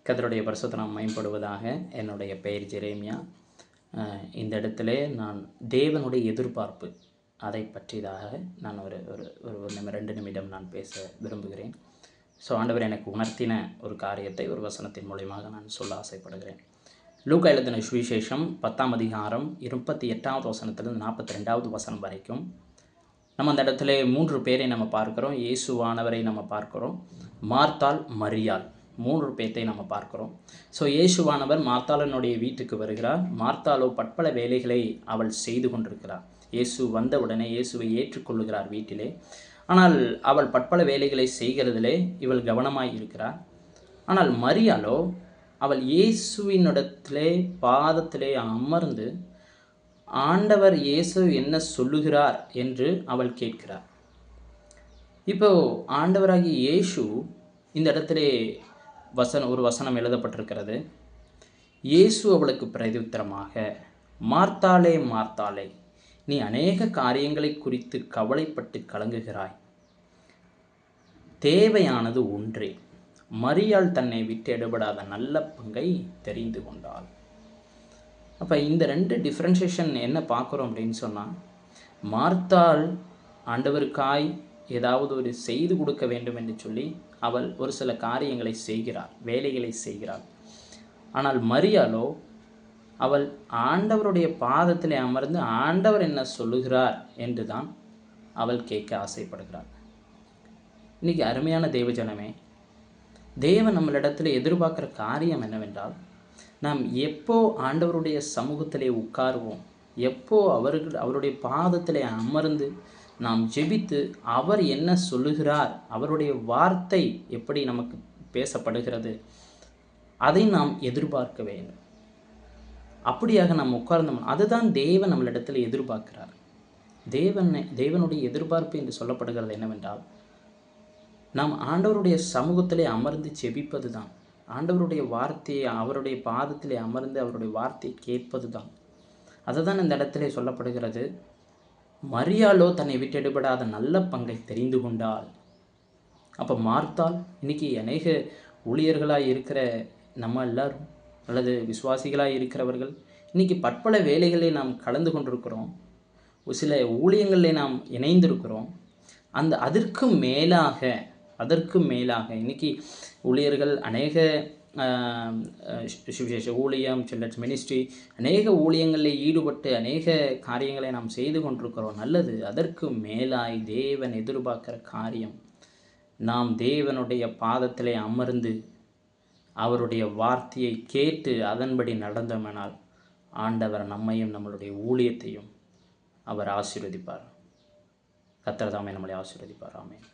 கர்த்தருடைய பரிசுத்த நாமம் மகிமைப்படுவதாக. என்னுடைய பெயர் ஜெரேமியா. இந்த இடத்திலே நான் தேவனுடைய எதிர்பார்ப்பு அதை பற்றியதாக நான் ஒரு ஒரு ஒரு 2 நிமிடம் நான் பேச விரும்புகிறேன். ஆண்டவர் எனக்கு உணர்த்தின ஒரு காரியத்தை ஒரு வசனத்தின் மூலியமாக நான் சொல்ல ஆசைப்படுகிறேன். லூக்கா எழுதின சுவிசேஷம் 10ஆம் அதிகாரம் 28வது வசனத்திலிருந்து 42வது வசனம் வரைக்கும் நம்ம அந்த இடத்துல 3 பேரை நம்ம பார்க்குறோம். இயேசுவானவரை நம்ம பார்க்குறோம், மார்த்தாள், மரியாள், 3 பேர்த்தை நம்ம பார்க்குறோம். இயேசுவானவர் மார்த்தாளனுடைய வீட்டுக்கு வருகிறார். மார்த்தாளோ பற்பல வேலைகளை அவள் செய்து கொண்டிருக்கிறார். இயேசு வந்தவுடனே இயேசுவை ஏற்றுக்கொள்ளுகிறார் வீட்டிலே. ஆனால் அவள் பற்பல வேலைகளை செய்கிறதிலே இவள் கவனமாய் இருக்கிறார். ஆனால் மரியாளோ அவள் இயேசுவினிடத்திலே பாதத்திலே அமர்ந்து ஆண்டவர் இயேசு என்ன சொல்லுகிறார் என்று அவள் கேட்கிறார். இப்போ ஆண்டவராகிய இயேசு இந்த இடத்திலே ஒரு வசனம் எழுதப்பட்டிருக்கிறது. இயேசு அவளுக்கு பிரதியுத்தரமாக, மார்த்தாளே மார்த்தாளே, நீ அநேக காரியங்களை குறித்து கவலைப்பட்டு கலங்குகிறாய், தேவையானது ஒன்றே, மரியாள் தன்னை விட்டு எடுபடாத நல்ல பங்கை தெரிந்து கொண்டாள். அப்போ இந்த 2 டிஃப்ரென்ஷியேஷன் என்ன பார்க்குறோம் அப்படின்னு சொன்னால், மார்த்தாள் ஆண்டவருக்காய் ஏதாவது ஒரு செய்து கொடுக்க வேண்டும் என்று சொல்லி அவள் ஒரு சில காரியங்களை செய்கிறாள், வேலைகளை செய்கிறாள். ஆனால் மரியாளோ அவள் ஆண்டவருடைய பாதத்திலே அமர்ந்து ஆண்டவர் என்ன சொல்லுகிறார் என்று தான் அவள் கேட்க ஆசைப்படுகிறாள். இன்றைக்கி அருமையான தேவஜனமே, தேவன் நம்மளிடத்தில் எதிர்பார்க்குற காரியம் என்னவென்றால், நாம் எப்போ ஆண்டவருடைய சமூகத்திலே உட்காருவோம், எப்போ அவருடைய பாதத்திலே அமர்ந்து நாம் ஜெபித்து அவர் என்ன சொல்லுகிறார், அவருடைய வார்த்தை எப்படி நமக்கு பேசப்படுகிறது, அதை நாம் எதிர்பார்க்க வேண்டும். அப்படியாக நாம் உட்கார்ந்தோம், அதுதான் தேவன் நம்மளிடத்தில் எதிர்பார்க்கிறார். தேவனுடைய எதிர்பார்ப்பு என்று சொல்லப்படுகிறது என்னவென்றால், நாம் ஆண்டவருடைய சமூகத்திலே அமர்ந்து ஜெபிப்பது தான், ஆண்டவருடைய வார்த்தையை அவருடைய பாதத்திலே அமர்ந்து அவருடைய வார்த்தையை கேட்பது தான். அதுதான் இந்த இடத்திலே சொல்லப்படுகிறது. மரியாளோ தன்னை விட்டு எடுபடாத நல்ல பங்கை தெரிந்து கொண்டாள். அப்போ மார்த்தாள், இன்றைக்கி அநேக ஊழியர்களாக இருக்கிற நம்ம எல்லாரும் அல்லது விசுவாசிகளாக இருக்கிறவர்கள் இன்றைக்கி பற்பல வேலைகளை நாம் கலந்து கொண்டிருக்கிறோம், சில ஊழியங்களில் நாம் இணைந்திருக்கிறோம். அதற்கு மேலாக இன்றைக்கி ஊழியர்கள் அநேக சுவிசேஷ ஊழியம், சில்ட்ரன்ஸ் மினிஸ்ட்ரி, அநேக ஊழியங்களில் ஈடுபட்டு அநேக காரியங்களை நாம் செய்து கொண்டிருக்கிறோம். நல்லது. அதற்கு மேலாய் தேவன் எதிர்பார்க்கிற காரியம், நாம் தேவனுடைய பாதத்திலே அமர்ந்து அவருடைய வார்த்தையை கேட்டு அதன்படி நடந்தோமெனால் ஆண்டவர் நம்மையும் நம்மளுடைய ஊழியத்தையும் அவர் ஆசீர்வதிப்பார். கர்த்தர் தாமே நம்மளை ஆசீர்வதிப்பார். ஆமென்.